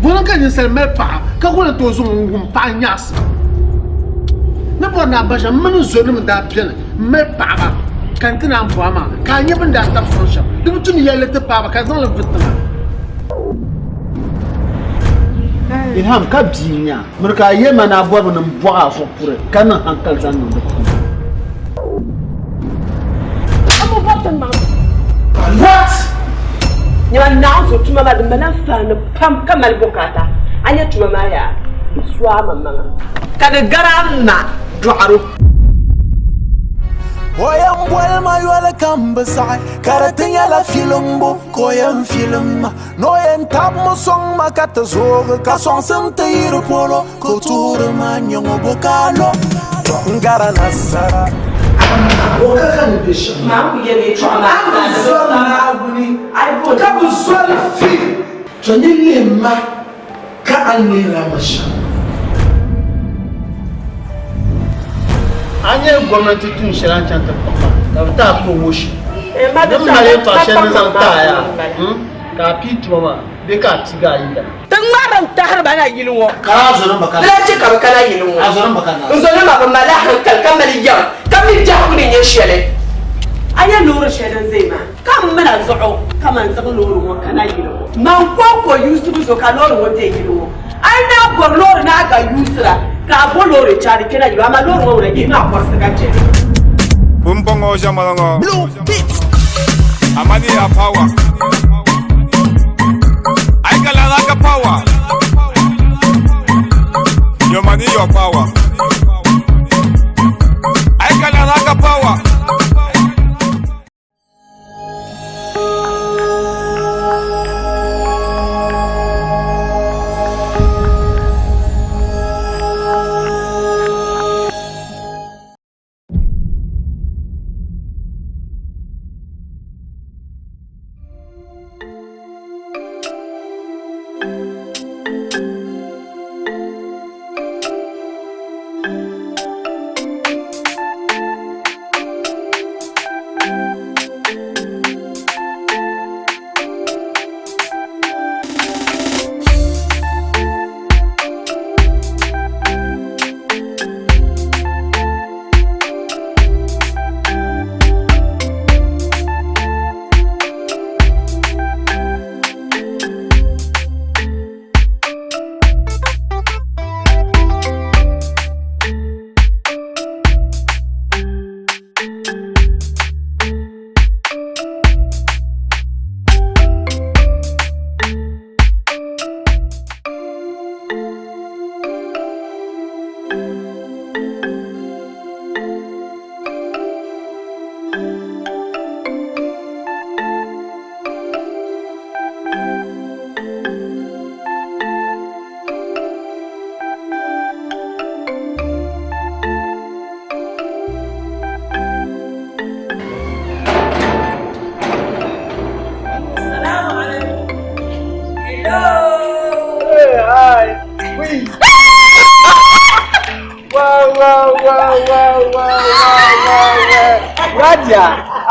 Bona ka ni sel mel pa ka ko na to zo ngum pa nyas na bona ba jam man zo ni da pian mel pa ba kan tina ampo ama ka nya ban da ta function du tun ya le ta pa ba ka zon le vitna Ilham ka binya murka ye mana bo mun bo a fo pure kan hankal zan mun What? You are now so to Mamma the Manafan, Pump Kamal Bocata, and yet to Mamaya, Swam Mamma. Kadagaramma, Draru. Oyam Buelma, you are a cambasai, Karatina la Filumbo, Koyam Film, Noyan Tamo Song Macatazo, Casson Santa Polo, Couture Magnon Bocalo, Garanassa. Mamma, you may try. I put up a swell fee. Janilima Kaanila Masha. I never wanted to do Shalan Chanta Papa, the promotion. Madame Fashion is on tire. Capi Troma, they got Tiga. The Madame Tarabana, you know, Karazan let's check out Kana, you know, as I'm a Malahan, Kalkamali young, coming down in your shell. I am no Shadan Zema. Come, Manazoro, come and some Lord, can I, you know? Mount Coco used to be so calor one day, you know. I now got Lord Naga Usra, Cabolo, Richard, can you? I'm a Lord again, not for the country. Bumpongo Jamalongo, Blue Beats, Amani power. I got a power. Your money, your power. I got a power.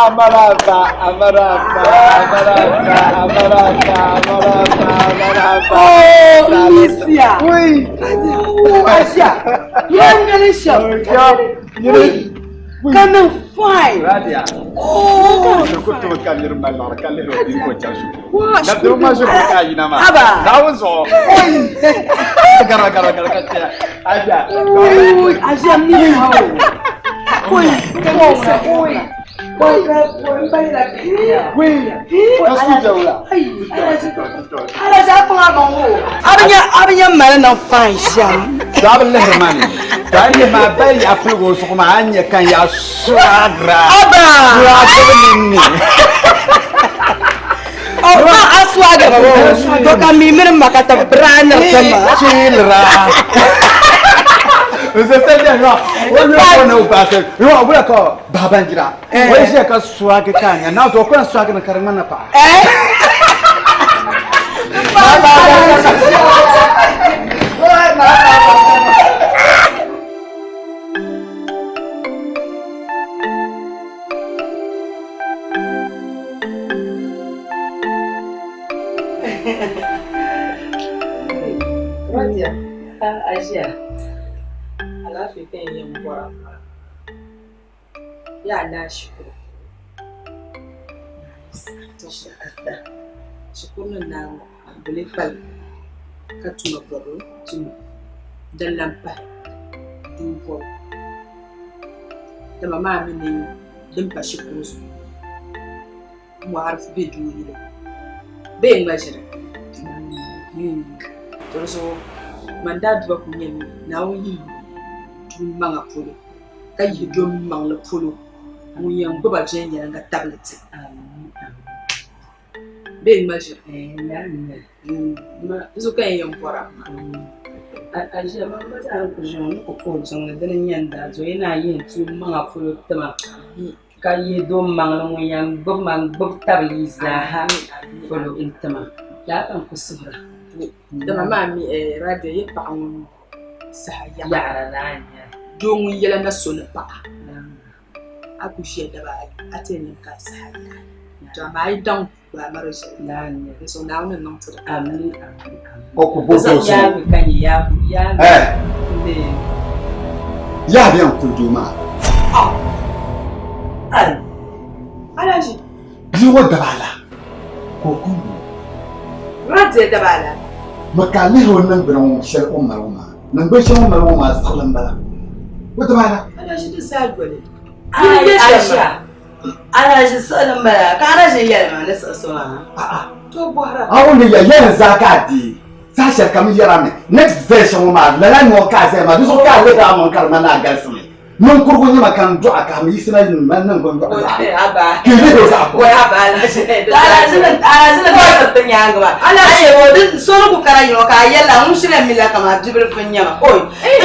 Amarava. Oh, Alicia. Oui. Asia. You're Alicia. Oui. Come and find. Radia. Oh. Je coûte au camion mal dans le camion au niveau de Chachou. Wow. La doma je peux pas y nama. Aba. That was all. Gara. Aja. Asia ni how. Oui. Abanya mana na fine sham. Double hermani. Dai ma bai apugo so ma anya kan ya suagra. Aba. Oh, aswaga babo. To kami makata brand sama. Chilra. Você sabe não? Olha não passa. Eu vou cá babangira. Hoje é que suaga canha. Não tô com suaga na carmana pa. Radia, Asia. Alafu kenye mbora. Ya nashukuru. Shukuru na bulefal katuma boro tumu dalampa dubo. Da mama mini dimpa shukuru. Mu harf bi duyi. Be ngajira. So mandad ba kunyemi na woni tun manga polo kai dom manga polo mun yan ba jenya nga tablet be maje ma zo kan yan pora a je ma ba ta ku jon ko ko jon da nan da zo yana yin tun manga polo tama kai dom manga mun yan ba man ba tablet ha polo intama ya kan kusura da mama mi radio ye pa on sahaya ya ranya don yela na so na pa akushia da ba atene ka sahaya to mai dan ba marasha lanya so na wannan nan to amin ko ko bozo ya mi kan ya ne ya biyan kunduma alaji biyo da bala ko kundu radio da bala makali wannan biran shar umar nan bai shi umar sallan bala wata bala ana shi da sagwale Aisha ana shi sallan bala ka ana shi yalma na sassuwa to bora awon ya yan zakati sasha kam yara me next version ma la no ka sai ma duso ka le da mon karma na galsme non kurgo ni makan do aka mi sina ni man nan gon do aba ke ne do sa ko aba la shi ala ba ta nyanga ba ala ye wodin so ku kara yo ka yalla mun shira mila kama jibril fanya oy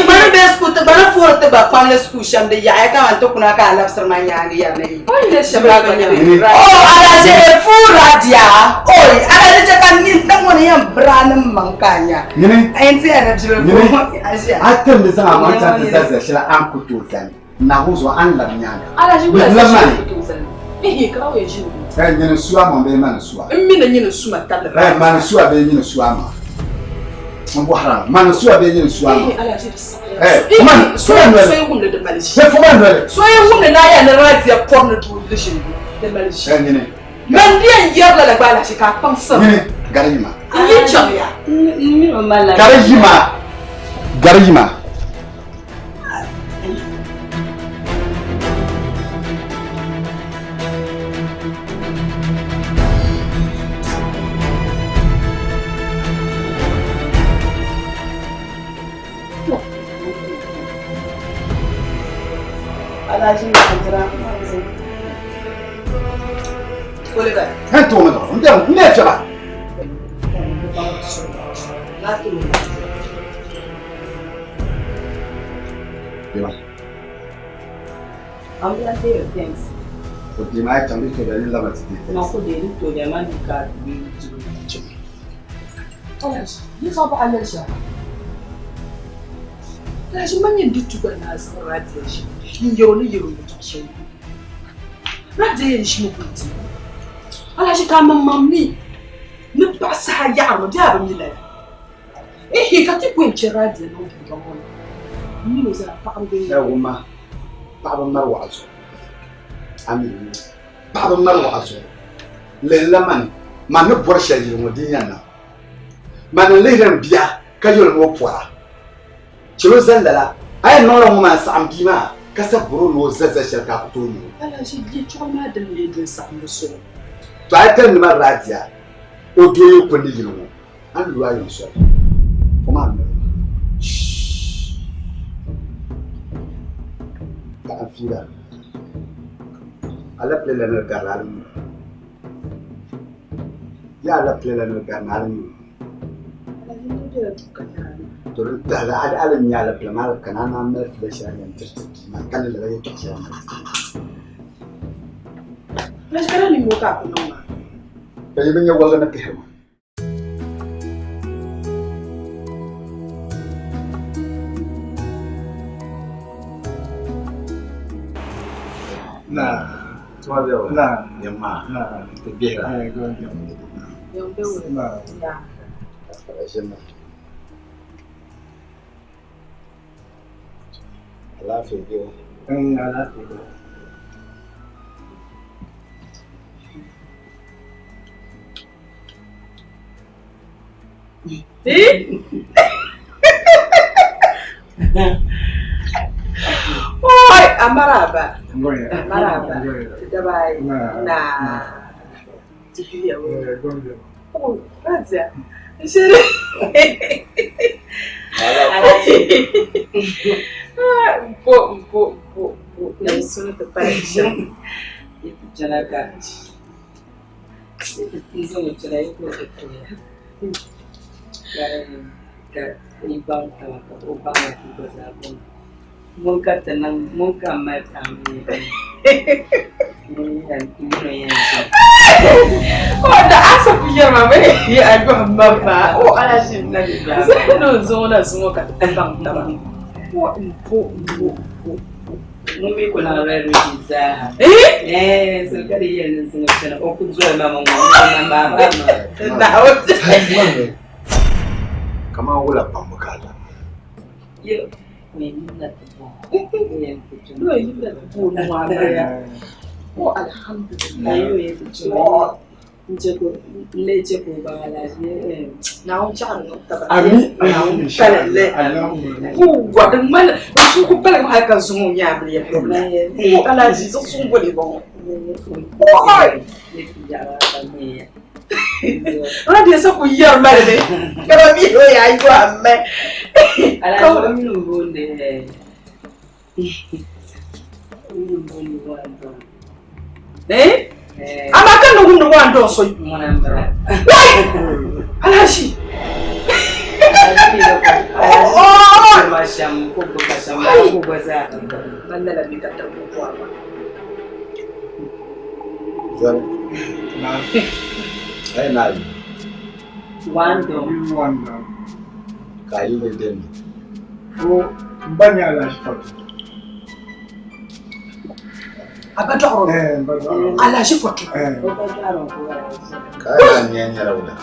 bana be sku ta bana forte ba pamle sku sham de ya ka man to kuna ka lafsar man ya ngi ya nei oy le shabra fanya ala je fu radia oy ala je kan ni tan woni yan branin mankanya ni ayin sai ana jibril ko asia atem de sama ma ta zaza shira an kuto san na huzo an la nyanga ala ji wala shi to san ka o ji sai ni suwa mo be man suwa mi na nyina suma tabla man suwa be ni suwa ma mo haram man suwa be ni suwa ma ala ji sa man suwa no so yum da malishi se fuma no so yum na ya na radio ya porno to dishin da malishi ni man diyan yarla la bala shi ka pansa ni garima yi chamya mi o mala garima alaji na Oliver. Tanto mano, não me fala. I'm glad to hear things. O demais também que ele leva de Não podia ir todo é mandar olha, isso vai para já. Mas manhã de tu vai nas rádios. Yoro de chão. Rádios muito. Olha, já tá mamami. Não passa a yarma de abamila. Eh, que tipo de rádio não que vamos. Não usa para alguém. É uma para marwazo. Amin. Para marwazo. Lelaman, mas não por ser de modinha. Mas não lembra bia, caiu no fora. Chelo zandala, ai não lá uma sampima, casa Bruno zaza cerca putono. Olha, já de chama de me de sambuso. Vai ter numa rádia. O que eu quando digo, ando lá eu só. Comando. Tá filha. Ala plela no garalho. Ya ala plela no garalho. Turun da ala ala ni ala plela mal kanana me flesha yan tirti. Man kan la yo kiya. Mas cara ni mo ka ko no. Kaya bin ya wala na kihema. Nah, Cuma dia. nah, Yamma. nah. Tebih lah. Go. Yang dewe. Nah. Ya. Macam mana? Alaafee jiru. Alaafee jiru. Oi, amaraba. Amaraba. Dabai. Na. Tikilia wewe. Oh, grazie. Shere. Mpo. Na sono tapaisha. Jana gaji. Hizo mchana yuko kwa. Ka ibang ubang kibaza. Mungka tenang, mungka matami. Oh, ada asa punya mama ni aku mama. Oh, ala sini lagi. Saya zona semua kat tembang tembang. Oh, mpo. Mumi kuna rare pizza. Serikali ya nsinga sana. Okuzwa mama mama. Tahu. Kama wala pambukala. Yo, ni nina tupo. Ni nina tupo na mwana. Oh, alhamdulillah. Yo ye tupo. Njeko leje ko bala je. Na on chan no taba. Ami. Kale. Ku wadan mal su ku pala ha kan su mun ya bli problem. Ku ala ji so sun gole bon. Oh. Ni ya ba ni. Ah, dia só cuidar mal dele. Kalau dia ya itu ame. Ala kami nunggu deh. Nunggu ando. Ama kan nunggu ando so itu mana anda. Woi, alashi. Oh, macam aku bahasa. Mana lagi kata aku apa? Ai nai. Wando. Kayu beden. Oh, banyak lah sifat. Apa tu orang? Ala sifat. Kaya nyanya rawla.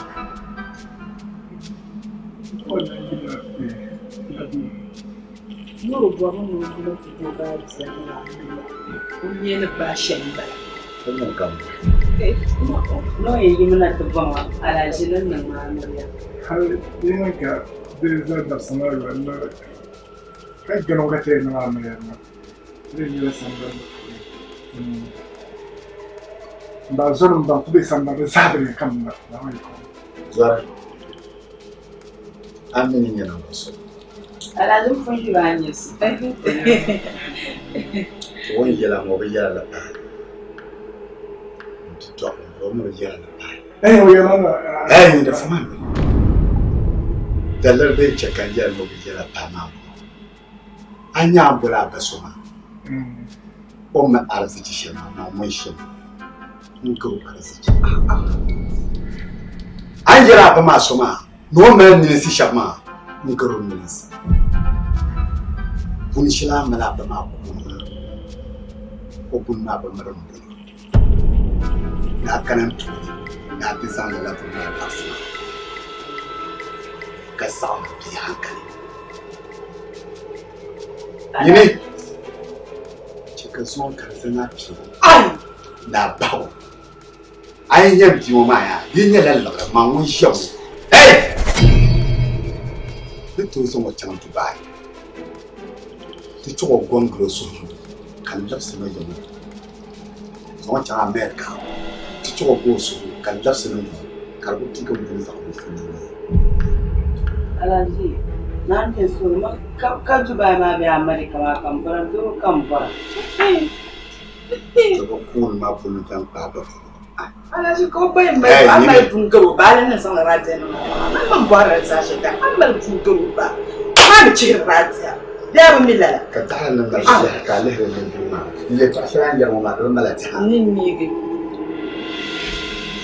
Nuru buat mana kita kita bersama. Punya lepas syamba. Kamu kamu. No, ini mana tu bang? Ala jinan nama Maria. Hal ini kan dari dasar wala. Kan kalau kata nama Maria. Ini jelas sampai. Bazon bang tu bisa sampai sahaja kamu nak. Zara. Amin nyana muso. Ala jom pun juga nyes. Woni jela mo bijala. Tutok mo bijala. Mana? Da fama. Dalar bai cakan jar mo bijala pama. Anya bula basuma. Omma arziki shema na mun shi. Mun ko arziki. An jira ba masuma. No men ni si shama. Mun ko mun si. Kun shila mala ba ma ku. Ko kun na ba maram. Na kanan tu. Na design la ba ma fasma. Ka samu bi hankali. Yini ka zo ka zana fi ai na bawo ai yin bi mu ma ya yin ya lalla ma mun shawo eh to so mo chan Dubai ti to gongro so kan lafsa no yamu so chan America ti to go so kan lafsa no ka ku ti ka mu za ku funi Alaji nan ke so ma ka Dubai ma be America ma kan bara do kan bara ko ko ma funu kan pa ba Alaji ko bai mai amal fungaro ba nan san rajin nan ban bara sa shi da amal fungaro ba ma ci rajiya ya mu milala ka ta nan ga shi ka le ne duma ile ta shan yar ma don malati nin ni ge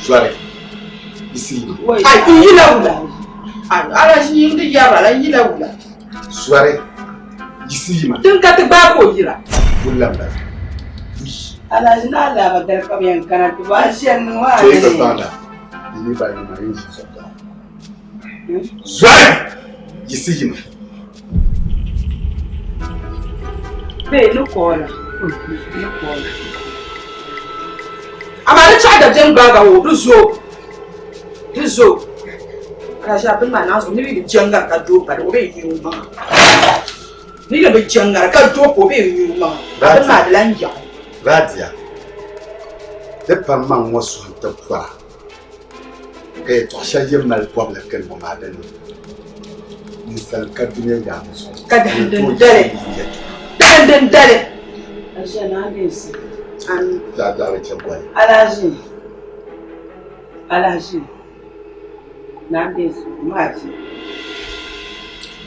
suare isi ai yi laula Alaji yin da yara la yi laula suare isi ma tun ka ta ba ko yira kullam da Alaji na da ba gar kam yan kana to ba shi an wa sai ka bada ni ba ni mai shi sabta suare isi ma Be no kola. No kola. Amara cha da jenga wo duzo. Duzo. Ka sha bin ma na so ni bi jenga ka do ba do be yi ma. Ni da bi jenga ka do ko be yi ma. Ba ma da lan ja. Radia. De par man wasu ta kwa. Ke to sha yemal problem kan mo ma dan. Ni sal ka dunya ya musu. Ka dan dare. Dan dare. Asha na be si. An da wace gwai. Alaji. Na be su ma ci.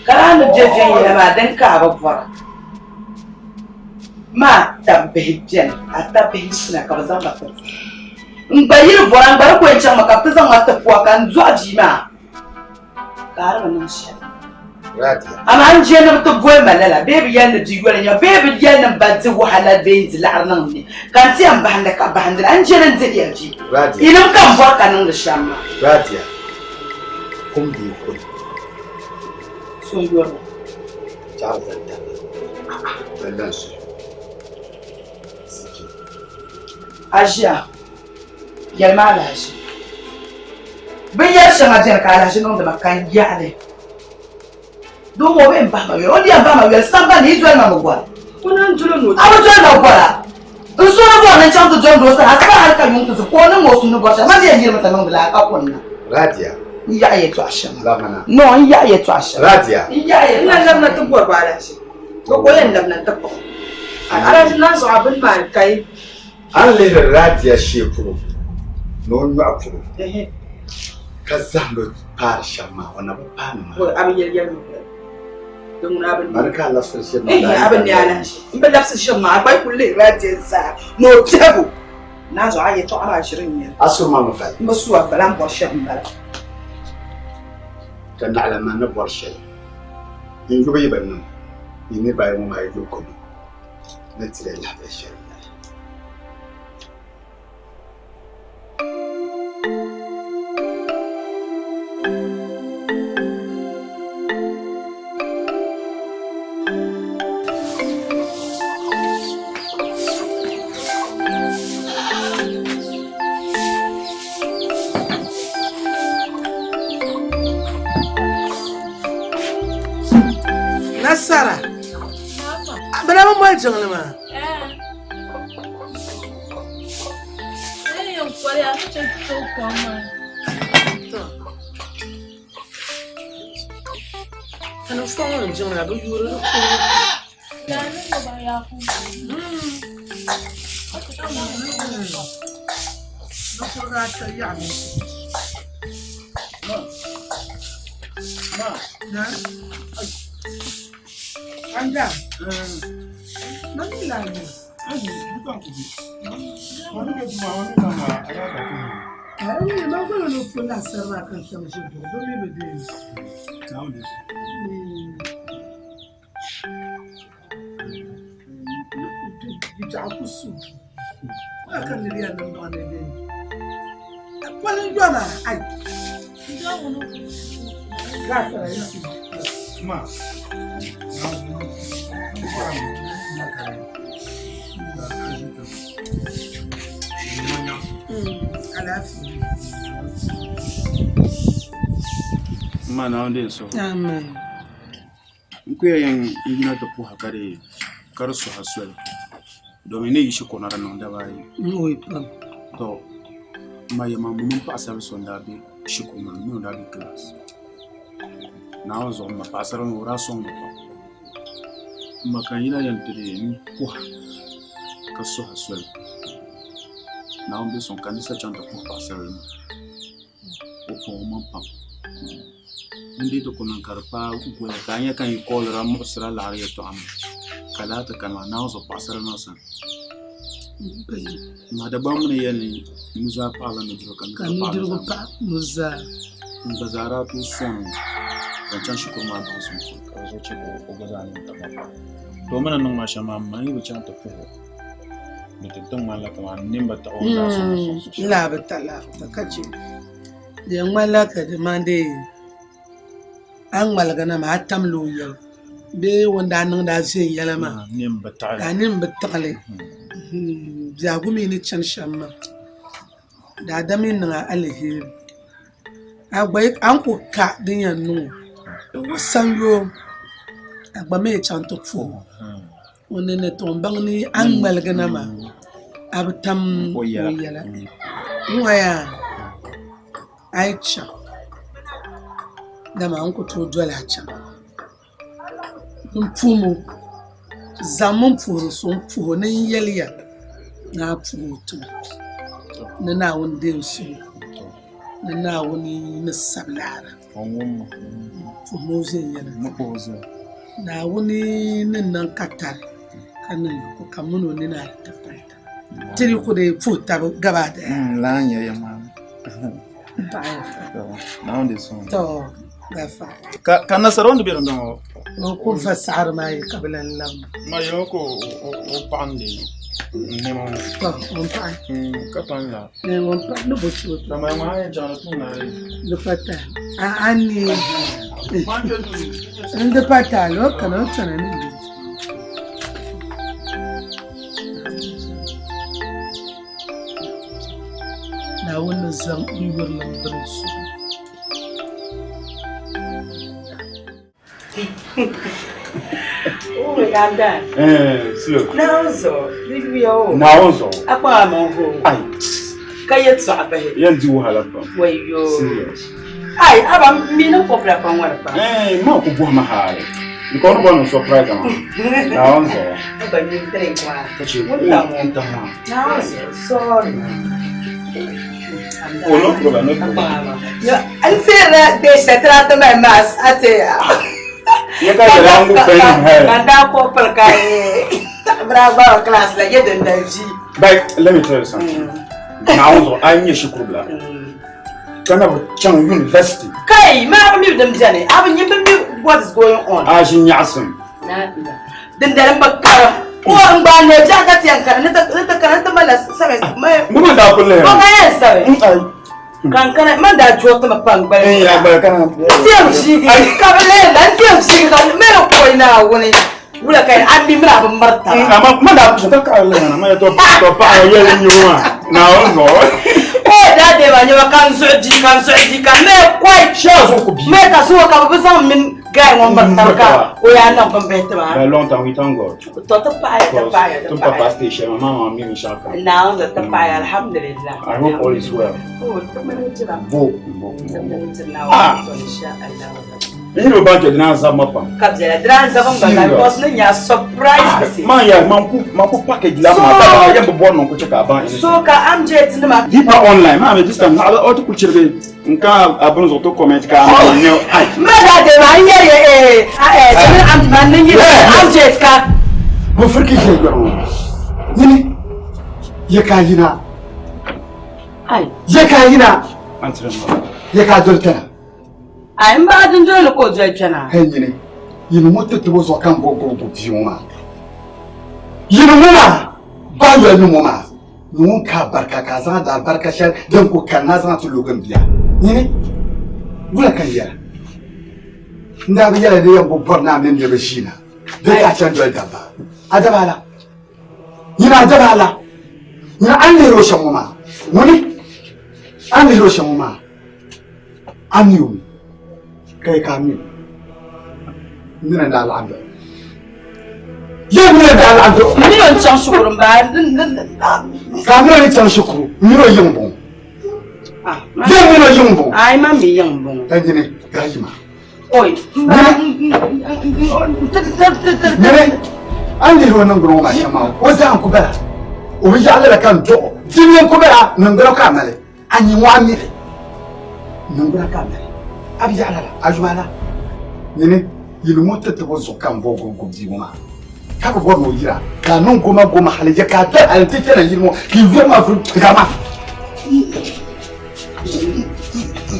Kana da jeje ya ba dan ka babba. Ma tabbe jen, atabbe suna ka bazan ba ta. In bayir boran bar ko yancan maka ta zan wata fuwa kan zuwa jima. Kar wannan shi. Radia. Amma an je na ta goyi malala, baby yan da jigwar ya, baby yan nan ba zai wahala da yin zilar nan ne. Kan ti an bahanda ka bahanda an je nan zai yarji. Radia. Idan kan barka nan da shamma. Radia. Kun bi kun. Sun yi wannan. Charles da. Wannan su. Ajiya, yalma alashi. Bin yar shi majiyar ka alashi nan da makan yale. Don mo ben ba ma yo, odi an ba ma yo san ba ni zuwa na mugwa. kunan julo no. Awu zuwa na gwara. In so na bo nan can to jon do sa asa har kan yun to ko nan mo sunu gwasha ma zai yirma ta nan da ka kunna. Radia. Ya ye to ashan. Lamana. No, ya ye to ashan. Radia. Ya ye Ina lamna ta buwar ba alashi. Ko koyan lamna ta ko. Alashi na so abin ma kai. An lera Radia shekuru. No nyu akuru. Ka zando fara shamma wannan ba ni Ko ma. abin yaryar mu. Don abin. Barka Allah sarki ma. Abin ne alashi. In ba lafsa shan ma akwai kulle rajin sa. No table. Na zo ayi to ara 20 ne. Asu ma mu fai. Ba suwa balan ko shan bala. Kan da alama na bar shay. In gobe ban nan. Ni bai mu mai ko. Na tire la da shay. Nasara. Bana mun mai jangla ma. Eu falei, acho que eu tô mãe. Ana fawon jangla do yuro ko. Ya não vai a ku. Do ko ga ta ya ni. Na. Anda. Nani la ni? Ai, ma ko no ko la sarra kan ta shi do me be de. Kita aku su. Akan dia nan ma ne de. Kwalin dona ai. Então, não. Gafara isso. Ma. Mana onde so. Amen. Nkuya yang ingina da puha kare karsu haswel. Domin ne yishi konara nan da bai. Oui, pam. To mai mamu mun pasar son da bi shi kuma mun da bi class. Na wazo ma pasar no rason ba. Makanyina yantire ni puha karsu haswel. Na onde son kanisa chanta puha pasar no. Opo man pam. Ndi to kunan karpa ko kanya kan ko ra mo sra la ya to am kala ta kan na zo pasar no san ma da ba mun yani muza pa la no kan Kan ni dirgo pa muza. bazara tu son dan can shi kuma ba sun ko zo ce ko gazani ta ba to mana nan ma shama mai wucin ta ko ne tantan mallaka ma nimba ta on da so La betala ta kace. Da malaka da mande an malgana ma hatam loyal. be wanda nan da zai yalama nim batale da nin batale ya gumi ni can shamma da damin na alheri agbai an ku ka din yannu wasan yo agba me chan to fu woni ne ton bang ni an malgana ma abtam yala waya aicha da ma an ku to dole cha mfumo zaman furu sun fuho nan yaliya na futo na wanda su na wani na sablara fumo zai yana na wani nan katar kanan ko kamuno ne na tabbata tiri ku da futa gaba da lan ya ma na wanda sun to gafa ka nasaron da biran da نكون في السعر معي قبل اللم ما يوكو وباندي نيمو ومبان كتان لا ومبان نبوشو لما ما يجانتون لفتا عني عند فتا لو كانوا تناني na wannan zan ɗiwar lambarin su Oh, ganda. Slow. Naonzo. Bibiyo. Naonzo. Apa mongo. Ai. Kayet so abahe. Yanzi wahala pa. Wayo. Serious. Ai, aba mina popla pa ngwara pa. Ma ko bo mahale. Niko no bono surprise ma. Naonzo. Aba ni tre kwa. Kachi. Wala mo. Ntama. Naonzo. Sorry. Oh, no problem, no problem. Ya, ansera de setrata mai mas ate. Ya ka da yangu bayin hai. Manda ko perkai. Bravo class la yeden daji. But let me tell you something. Naonzo an yi shukuru bla. Kana can university. Kai, ma mi dem jane. Abin yin mi what is going on? A shin yasin. Na. Den da bakka. Ko an ba ne ja ka tiyan kan ta karanta mala sabe mai. Mun da kulle. Ko ga yan sabe. Kan kana man da jota ma pang ba. Ya ba kana. Tiyan shi ka bale dan tiyan shi ka me ko ina woni. Wala kai an bi mura ban marta. Amma man da ku ta ka Allah na ma to pa ya yin yuwa. Naonzo. Da de ba nyawa kan so di kan me quite sure. Me ka so ka ba sa min gai ngom barka o ya na ban bete ba. Longtemps we thank God. To pa. To papa station mama mi mi shaka. Now the pa alhamdulillah. I hope all is well. Oh, to me jira. Bo. Ah. Insha Allah. Hilo banke dina za mapa. Kabzela dran za ban ba because no ya surprise. Man ya man ku package la ma ta ya bo bon ko cheka ban. So ka amje tinma. Dipa online ma me this time na auto ku chirbe. Nka abun zo to comment ka ma ne. Ma da de ma nye am man ni amje ka. Mo firki ke garo. Ni ya ka yina. Ai. Ya ka yina. Entraînement. Ya ka dolta. Ai mba din jole ko je kana. Hey yini. Yini moto to zo kan go bioma. Yini mona ba yo ni mona. Nun ka barka ka zan da barka shar dan ko kan na zan to logan biya. Yini. Bula kan ya. Nda biya da yan bobor na men da shi na. Da ka can do da ba. Adabala. Yina adabala. Yina an ne ro shan mama. Wani an ne ro shan mama. An yi kai kami nina da al'adu nina da al'adu Ni on chan shukuru ba kami ni chan shukuru nino yimbo nino yimbo ai ma mi yimbo tanjini gajima oi nene andi ho nan gro ma shama o za an kubara o bi jale kan to dinne kubara nan gro ka male anyi wani nan gro ka male abi jala ajumala nene yilu motta to zo kan bogo gobdi ma ka bo no yira ka non goma halije ka ta al titana yilmo ki vema fu gama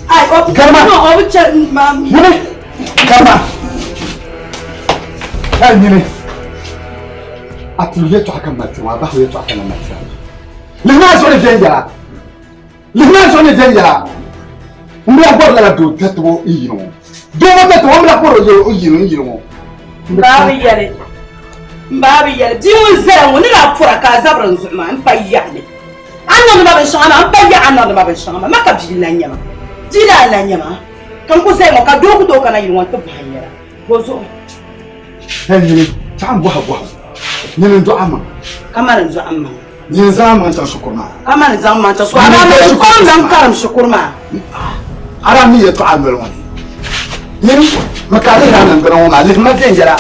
ai o gama no o cha mam nene gama kai nene atuye to akan mati wa ba ho to akan mati lina so ne jenja Mbe abor la do teto iyino. Do mo teto mo la poro yo iyino. Mbabi yale diu zero ni la pura ka zabran zuma an payale anno ma ban shama an payya anno ma ban shama maka billan nyama dila la nyama kan ku sai mo ka doku to kana yin wata bayara gozo ni ta bu ha ni ndo amma kamar ndo amma ni zaman ta shukurma kamar zaman ta shukurma ko dan karam shukurma arami ya to amal wani ni makale nan gano ma ni ma zan jira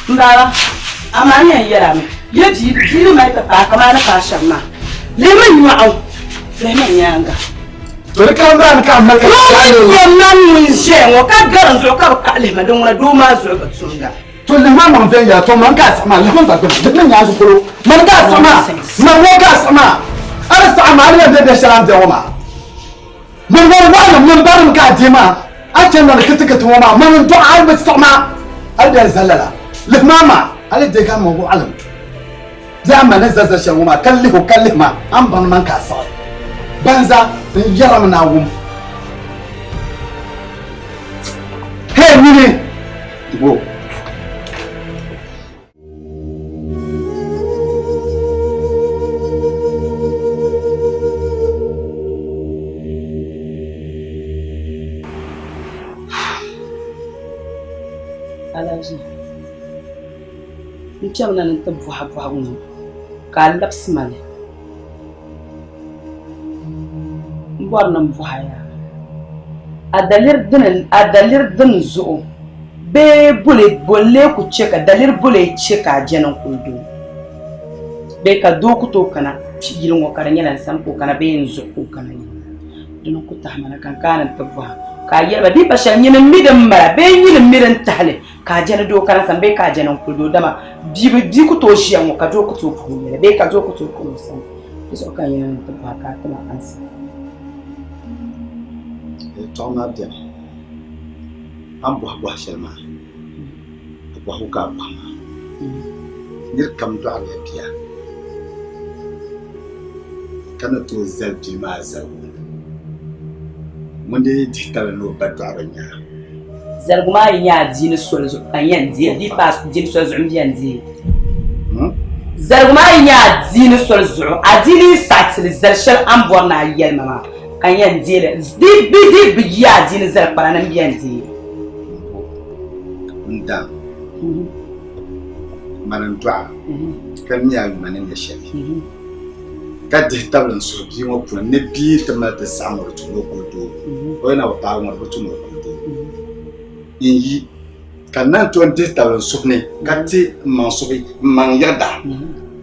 ndara amani yan yara mi ye jiri mai ta kama na kashan ma leman yu'au leman yanga to ka ran ka amma ka yo nan mun je wo ka garan zo ka ka leman don wala do ma zo ka tsunga to le ma man fen ya to man ka sama le man ta ko nan ya zo kuro man ka sama man wo ka sama ara sa ma ne da sharam da wama mun ga wala mun barin ka dima a can da kitika to wama man to ai ba sama alda zalala le mama ale de ka mo alam zama na zaza shawuma kallihu ma an ban man ka sa banza in yaram na wum hey mini wo alaji Mcham na nta buha unu ka laps male mbor na buha ya adalir din zo be bolle ku cheka dalir bule cheka jenan kuldu be ka doku to kana yilin wa karan yana san ko kana be yanzu ko kana dun ku tahmana kan kana ta buha ka yaba di bashan yin midan mara be yin miran tahle ka jana do kana san be ka jana ku do dama bi ku to shi an ka do ku to ku ne be ka do ku to ku san so ka yin ta ba ka ta ansa e to na dia am bo shelma bo hu ka ba nir kam do ala dia kana to zabi ma zabu mun dai digital no ba do aranya zarguma ya dini solzo anyan di pas dini solzo umdiyan di zarguma ya dini solzo adini satil zarshal ambor na yel mama anyan di bi ya dini zarpala nan biyan di nda manan dua kan ya manan ya shari ka digital so bi mo pour ne bi tama de samor to no ko do o na ba mo to no yi kanan to digital sukne kati mansubi man yada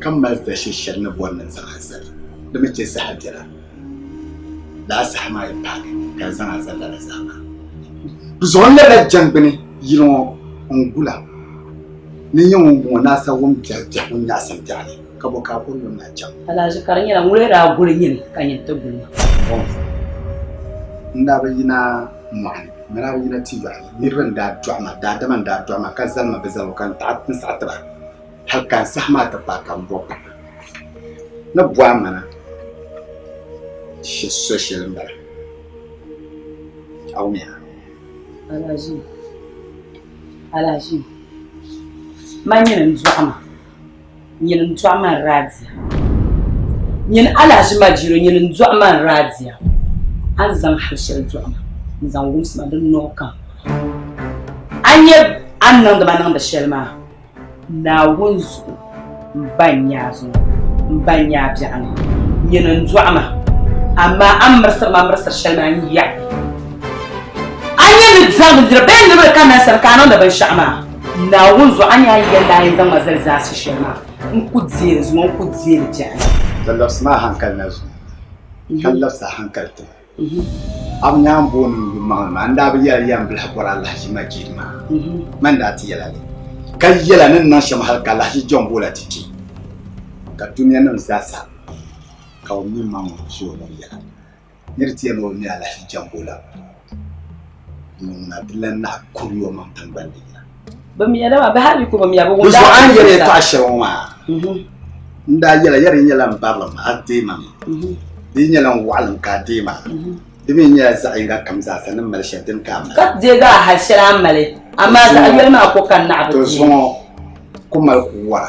kan mal da shi sharna wannan zahazar da muke sahajira da sahama ya pak kan zan azalla da zama bizon la jambini yino ngula ni yin wona sawun jaja kun ya san jani kabo ka ko na jam ala ji karan yana mure ra gurin yin kan yin ta gurin nda bayina ma'ani mara yina tiba mirran da drama da daman da drama kan zalma bizalo kan ta'atin sa'atra hal kan sahma ta ba kan boka na bua mana shi social mara awmiya alaji manyin drama yin drama radia yin alaji majiro yin drama radia an zan harshen drama zan gumsa don noka anye annan da manan da shelma na wunzu banya bi'an yin drama amma an marsar shelma ya anye da zamu dira bayan da kana sarkanon da ban sha'ama na wunzu anya yalla yin zan mazar za su shelma in kudziyar zuwa kudziyar jani zallaf ma hankal nazu kallaf sa hankalta am nyam bon ma anda bi yar yam bil hakora Allah shi majidma man da ti yala kai yala nan nan sham halka Allah shi jon bola titi ka duniya nan zasa ka wani ma mu shi wala yala nirti no ni Allah shi jon bola na bilan na kuriyo man tambandi bam yala ba hali ko bam yaba wanda so an yare to ashawma nda yala mbarlam adde mam din yalan wa'alan ka dema dimin ya za inga kamza sanin malshatin ka kat je ga hashira male amma za a yi ma ko kan na abu to so kuma ku wara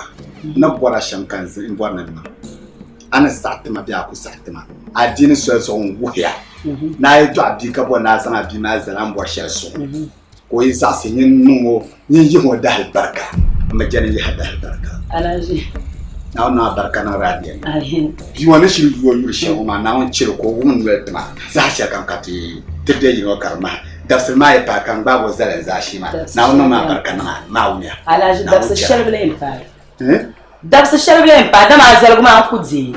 na bora shankan zin bora nan ana satima biya ku satima adini so wuya na yi to abi ka bo na san abi na zalan bo shel so ko yi sa sin yin numo yin yi ho da albarka amma jani yi hada albarka alaji na barka na radiyan ahin bi wani shi duwo yuri shi ma na won cire ko mun wetima za shi kan kati tede yi no karma da su ma ya pakan babu zalan za shi ma na wannan ma barka na ma wuya alaji da su shalbla in fa da su shalbla in fa da ma zalguma ku ji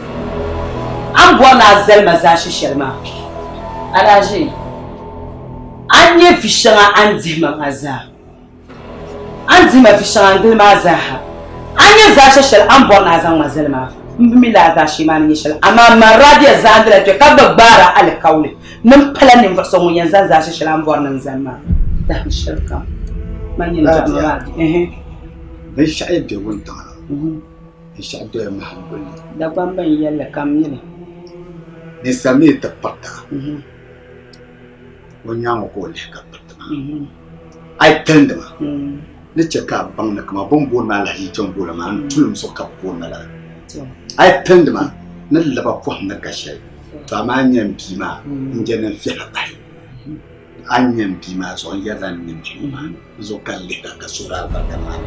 an bo na zalma za shi shalma alaji an yi fishana an zima maza an zima fishana gilma zaha an yi zashe shal an bo na zan mazalma mila za shi ma ni shal amma maradiya zandira to ka babbara alkauli nin planin fa son yan zan zashe shal an bo nan zanma da shal kam man yin da maradi dai sha'i da wunta sha'i da mahabbali da gwamban yalla kam ne ni sami ta fata wanya ma ko le ka fata ai tanda ma ni ce ka ban na kuma ban bona la hi jon bona ma tulum so ka bona la ai tanda ma na laba ko na ka shi to amma nyam bi ma inje nan fi habai anyam bi ma so yaran ni bi ma zo kalle ka sura ba kana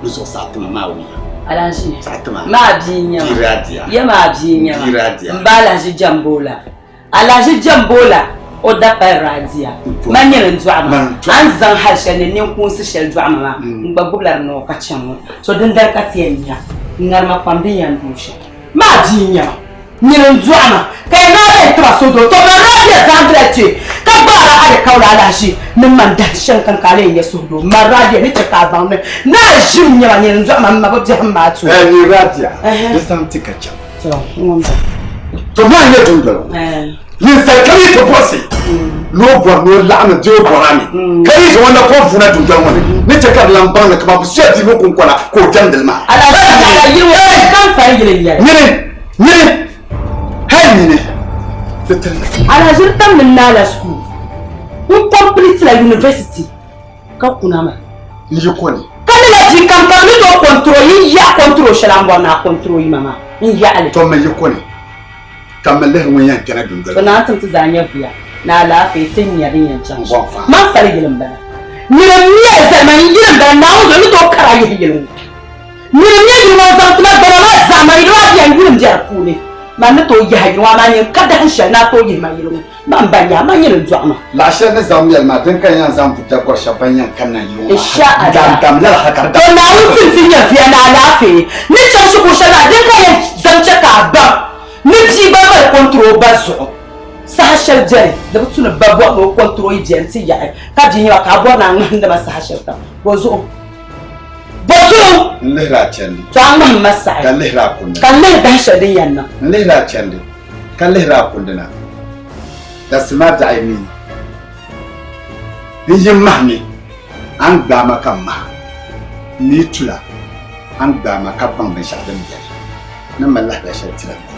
zo satuma ma wi alaji satuma ma binya iradia ya ma binya iradia mbala ji jambola alaji jambola o da radia manyan duama an zan harshe ne nin kun su shel duama ma gbagbular no ka chan so din dar ka tiya ngar ma kwambin yan dushe ma binya nyin duama kai na da tra so do to na radia zandra ce ka bara ada kaula alashi nin man da shan kan kale ya so do ma radia ni ce ka ba na jinya nyin duama ma ba jamba to ni radia da san tikacha to ngomba to ma ne dundalo yin sai kai to bosi no borno la'ana je borami kai ga wanda ko funa dunjan wani ne ce kar lamban da kuma bu sai di kun kola ko jandal ma ala yi wa kan fa yi ya ne hay ne ala jirtan min nala school un complete la university ka kuna ma ni ko ne kan la ji kan kan ni do control yi ya control shalambo na control yi mama in ya ale to me yi ko ne kamalle mun yan kana dungal na tantu zanya biya na lafi tin yarin yancan man fari gilin bana ni ne zaman gilin bana na wuzo ni to kara yi gilin ni ne ni ma zan kuma bana ma zamani do biya gilin jar ku ne man to yi hajwa ma ne kada han sha na to yi ma gilin man banya man yin zuwa ma la sha ne zamu yal ma dan kan yan zan fita ko shaban yan kan nan yi insha Allah dam la haka to na wucin tin ya fiya na lafi ni can shi ko shana din kan zan ka ba ni ji ba ba control ba so sahashel jere da butuna babwa no control agent ya ka jinyo ka bo na nganda ma sahashel ta bozo lehra chandi to an masa kan lehra kunda kan le da shadin yanna lehra chandi kan lehra kunda na da smart da ai ni yin mahni an ga maka ma ni tula an ga maka ban da shadan biyar nan mallah da shadin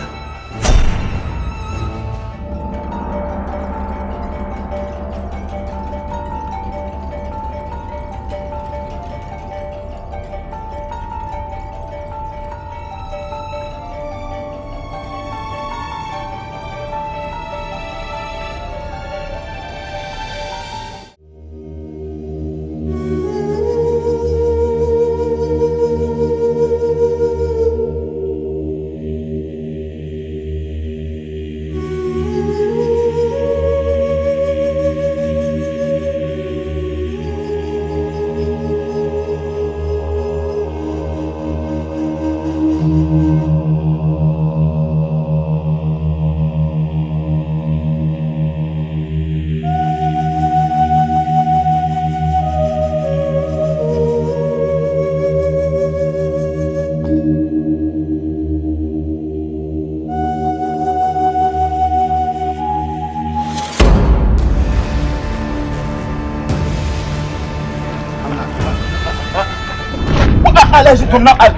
alaji tunna al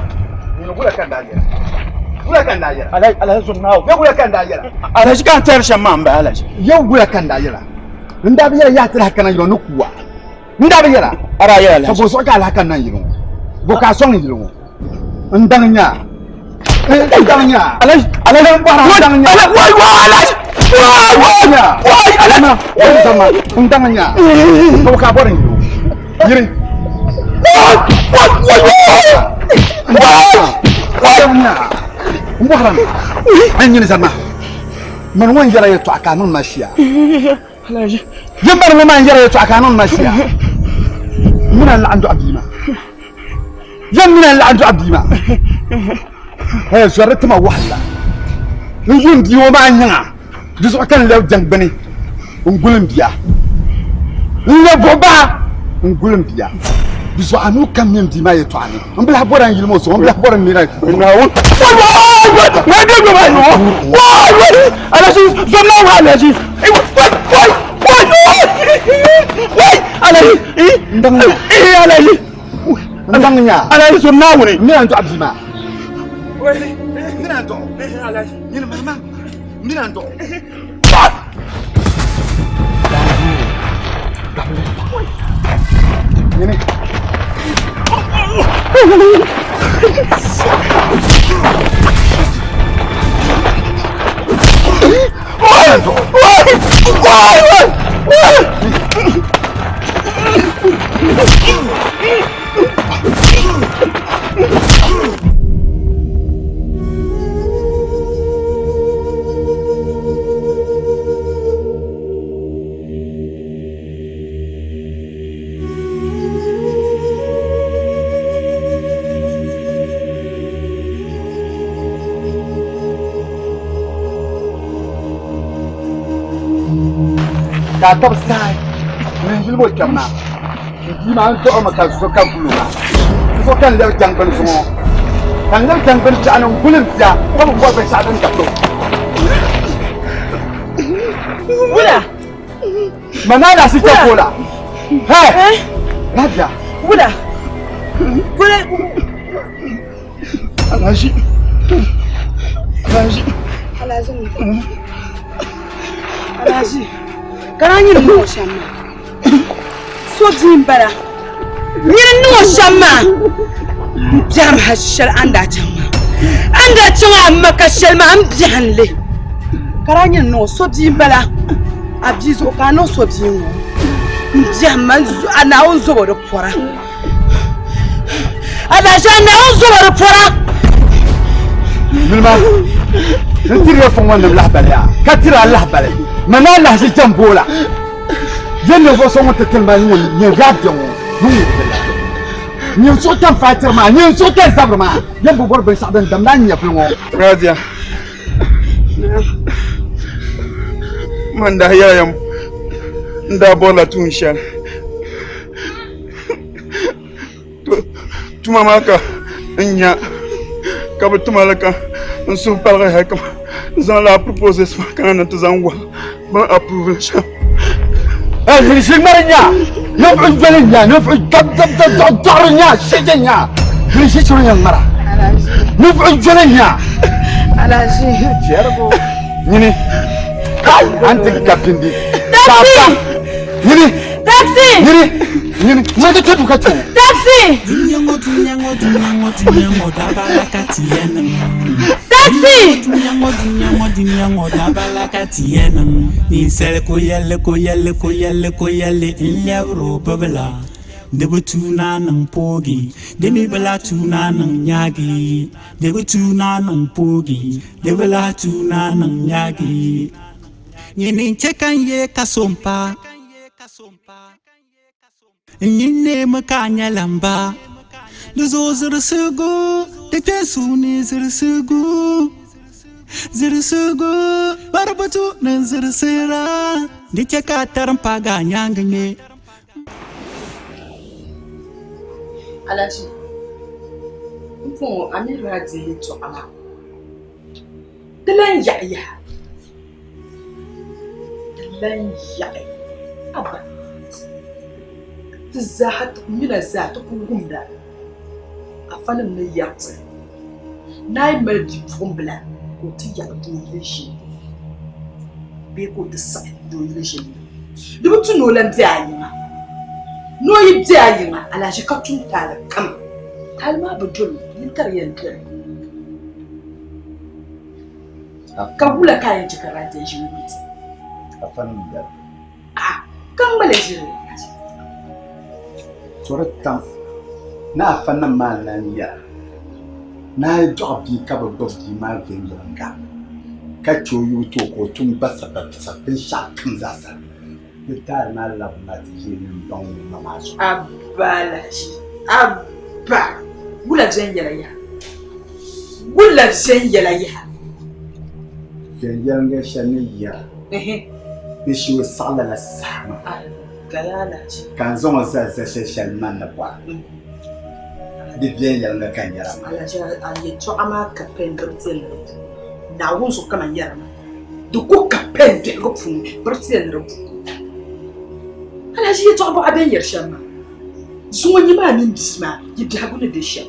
ni gura kan dajira alaji sunna ya gura kan dajira alaji kan tar shamman ba alaji ya gura kan dajira nda biyara ya tira kana yiro nukuwa nda biyara ara ya la ko so ka la kan nan yiro bo ka so yiro ndangnya ndangnya ala bara ndangnya wai alama sama ndangnya bo ka bora yiro yiri ndangnya anyini sama man wan jara yato akanun mashiya jimbar man jara yato akanun mashiya من اللي عنده عبديما من اللي عنده عبديما هي جرت ما وحده نجوم دي وما عنها جزء كان لو جنبني ونقولم بيا لا بابا ونقولم بيا جزء عنو كم يوم دي ما يتواني هم بيحبوا عن الموسم هم بيحبوا عن ميراث نقول ما يدري ما واي انا شو زمنا وهذا شيء واي على ايه ndangnya على ايه ndangnya على ايه sunawni ni antu abdima wai ni antu على ايه ni mama ni antu ini كاتب ساي من جلبو كمنا ديما انت او مكان سو كان كلنا سو كان لو جنبن سمو كان لو جنبن جانا كلن جا كم هو بيساعدن كتو ولا منا لا سيتولا ها نجا ولا Alaji kana yin no shamma so jimbara yin no shamma jam hashal anda chama makashal ma am bihanle kana yin no so jimbara abjizo kana so jinwo jam ana on zo do pora alaji ana on zo do pora milma ntiri fo wanda lahbal ya katira lahbal mana la si jambola yenne fo so wonta telma ni radio ni so tan fatir ma ni so tan sabr ma yambo bor ben sadan dam nan ya flo radia man da yayam nda bola tun shal tuma maka nya kabutuma laka nsu parle hakam zan la proposer ce matin dans zangwa ba approuver ça eh je marnya nof'u jalnya nof'u darnya shejnya je churnya mara nof'u jalnya alaji jerbo nini kai anti kapindi taxi nini taxi nini mata tudu katu taxi dunyango dabala katiyena taxi dunyango dabala katiyena ni sel ko yalle inyabro babala debu tuna nan pogi demi bala tuna nan nyagi debu tuna nan pogi debala tuna nan nyagi nyini chekan ye kasompa nyine makanya lamba duzo zirsugu de tesuni zirsugu barbatu nan zirsira de chekatar paga nyangane alaji mpo amira de to ama delan yaya aba تزاحت من الزات كوم دا افن من يات ناي ملدي فومبلا كوتي يا دوليشي بيكو تسا دوليشي دبتو نولم تاعي no yibje ayima ala shi ka tun tala kam talma bujul ni taryan ta ka bula kayan jikara ta shi wuce afan da kan bale shi Suratam na fanna malan ya na jobi ka ba dobi ma venga ka choyu to ko tun basa ba sabbin shakin zasa da ta na labu na ji ne don mama su abala shi abba gula zengela ya venga shani ya ni shi wasala la sama galala shi kan zo sa shan man na kwa di venga kan yara ala shi an yi to ama ka pendar tsin na wun su kama yara da ku ka pendar ko fun bar tsin ro ala shi to abu aben yar shan ma zuwa ni ma nin bisma yi da gune da shan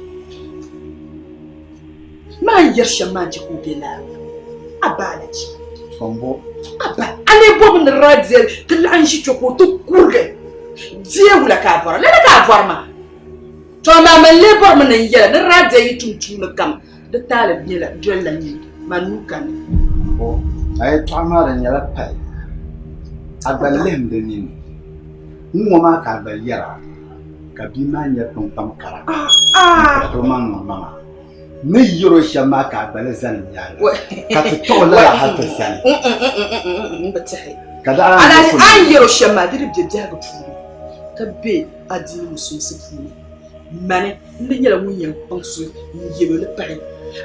ma yar shan ma ji ko bela abala shi kombo aba ale bom na radio que lan shi choko to kurge die wula ka bora le ka forma to ma le bom na yela na radio yi tuntu na kam da talib yela jolla ni manukan o ay to ma ran yala pai abalem de ni mo ma ka bal yara ka bi ma nya ton tam kara to mama ne yoro shama ka bal zan ya ka to la ha ta san kada an yoro shama dirib je jaga fu tabbe adini musun sifu mane ne yela mun yan pansu yelo le pare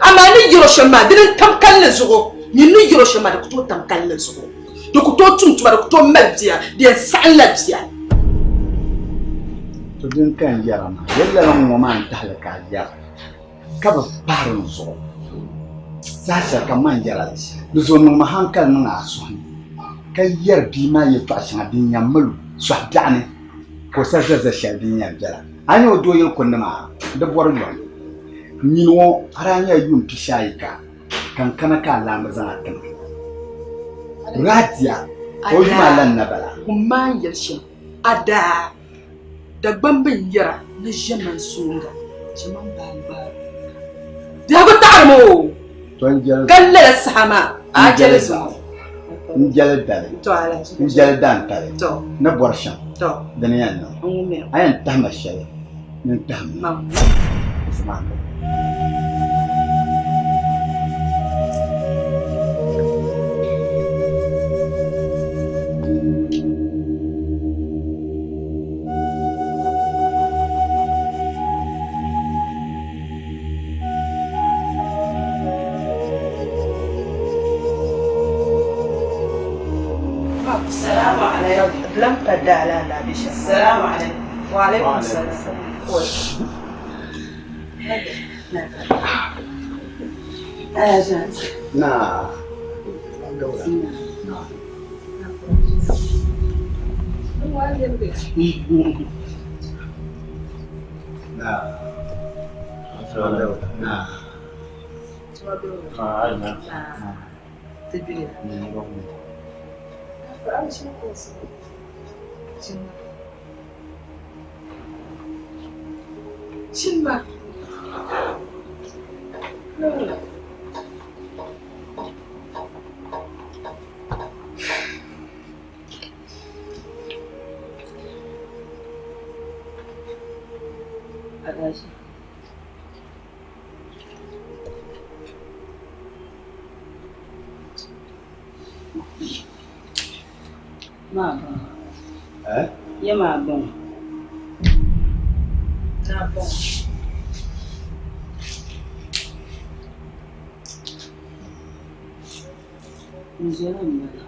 ama ne yoro shama dirin tam kalle zugo ni ne yoro shama da ko tam kalle zugo do ko to tuntu ba ko to meldia de san labia to din kan yara ma yalla mo ma ta halaka yara kaba barin zo sasa kaman yara zo no ma hankal na aso kai yar bi ma ya to ashin abin yammalu so dane ko sasa za shabin ya jara anyo do yel kunna ma da borno minwo aranya yum pishaika kan kana ka lamba zan atan ratia ko malan na bala kuma yarshin ada da bambin yara na jaman sunga jaman balba da go tarmo ton jal galle sama ajal su njal dale to ala njal dan tale to na borshan to daniyan no ayan tahma shay ni tahma sama لم تدع لا بشيء. السلام عليكم. وعليكم السلام. نعم. Shimba. Adaji. Mama. Ya mama. Napa? Nzora mbala.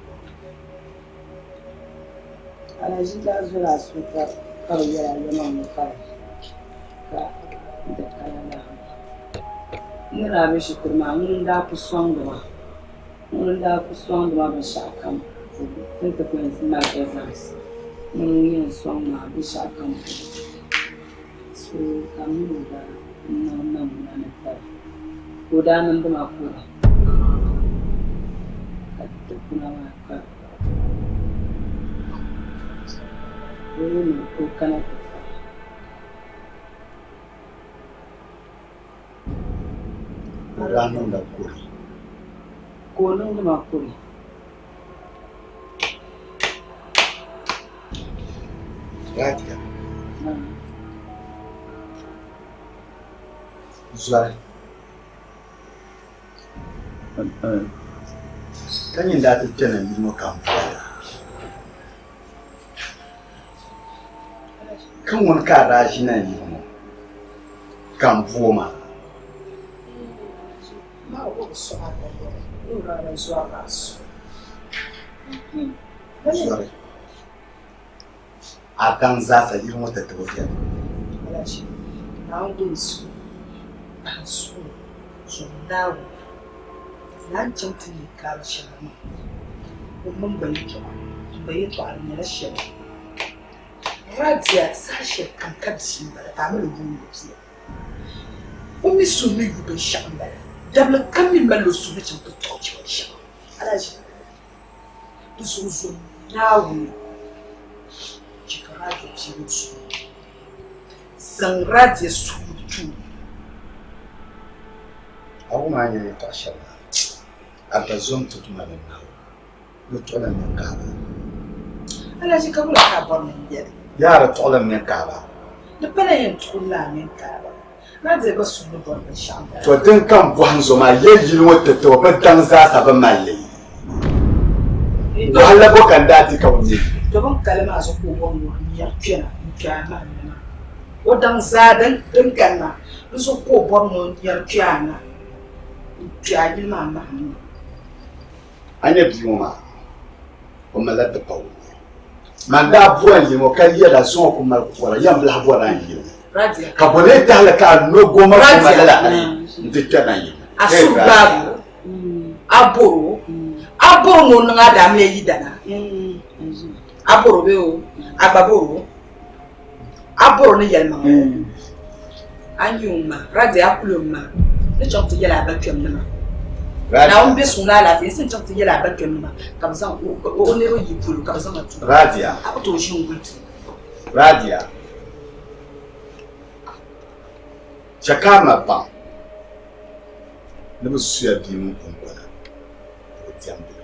Adaji da zura suka karya ya mama kar. Ka da kala. Ni rabe shi kurma mun da ku son gaba. Mun da ku son gaba ba shakam. Tun ta kuma ma exams. Mun yin son ma bi shakam. So kamu da nan na ta. Ko da nan da ma ko. Ka kuna ma ka. Ko kana ranar da kuri. Konon da makuri. Radiya. Zuwa. Kan yin da ta kenan yi maka amfani. Kan wani kada shi na yi mu. Kan voma. Ma wo so ada yo. Yo ra so aka so. Zuwa. Akan za ta yi mata tafiya. Alashi. Na ngun su. Su. So dawo. Na janta ne ka shi ma. Mun bai to. Bai to an ne rashin. Radia sashe kan kabsi ba ta mu yin yi. Umi su ne yu bai shan ba. Da mun kan min ballo su ne cin to ci ba shan. Alashi. Su zo dawo. Radio su san radio su tu Abu ma ne ta shaba aka zon tu tuma da na mutola ne ka ba ala shi kabula ka bar min yare yara tola ne ka ba da bala yin tulla min ka ba na zai ba su bar da shan to din kan bu hanzo ma yayi wata to ba dan za sa ba malle wala ko kan dati ka wani domin kalma su ko wannan ya kina kana na wadan zadan dinkanna su ko wannan ya kina kiyayi mama anya biyo ma kuma la da pawo manda buwan yi mo kai ya da so kuma ko ya mbla buwan yi radio ka bone ta halaka no goma kuma la ndike na yi asubabu aboro aboro no nga da me yi dana aboro be o agbaboro aboro ni yelma anyuma radio akuluma ne chonto yela batwem na na on be suna la fi sin chonto yela batwem na kamza o ne ro yipulu kamza matu radia apoto shingulti radia chakama pa ne busuya bi mun konkola o tiambe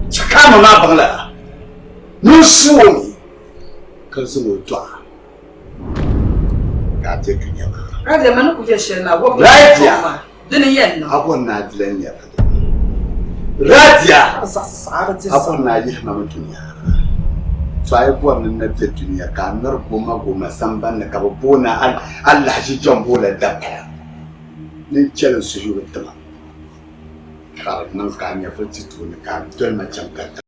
chakama ma bangla no suwoni kansu mo twa ka te kinyama radio manu ku je shena wo radia dini yen no abon na dilen ya radia sara ti abon na yi ma mutunya to ai bo nan na te duniya ka nar goma samban na ka bona Allah shi jambo la dabba ni chelen su yi wata ka nan ka nya fiti to ni ka to ma chamka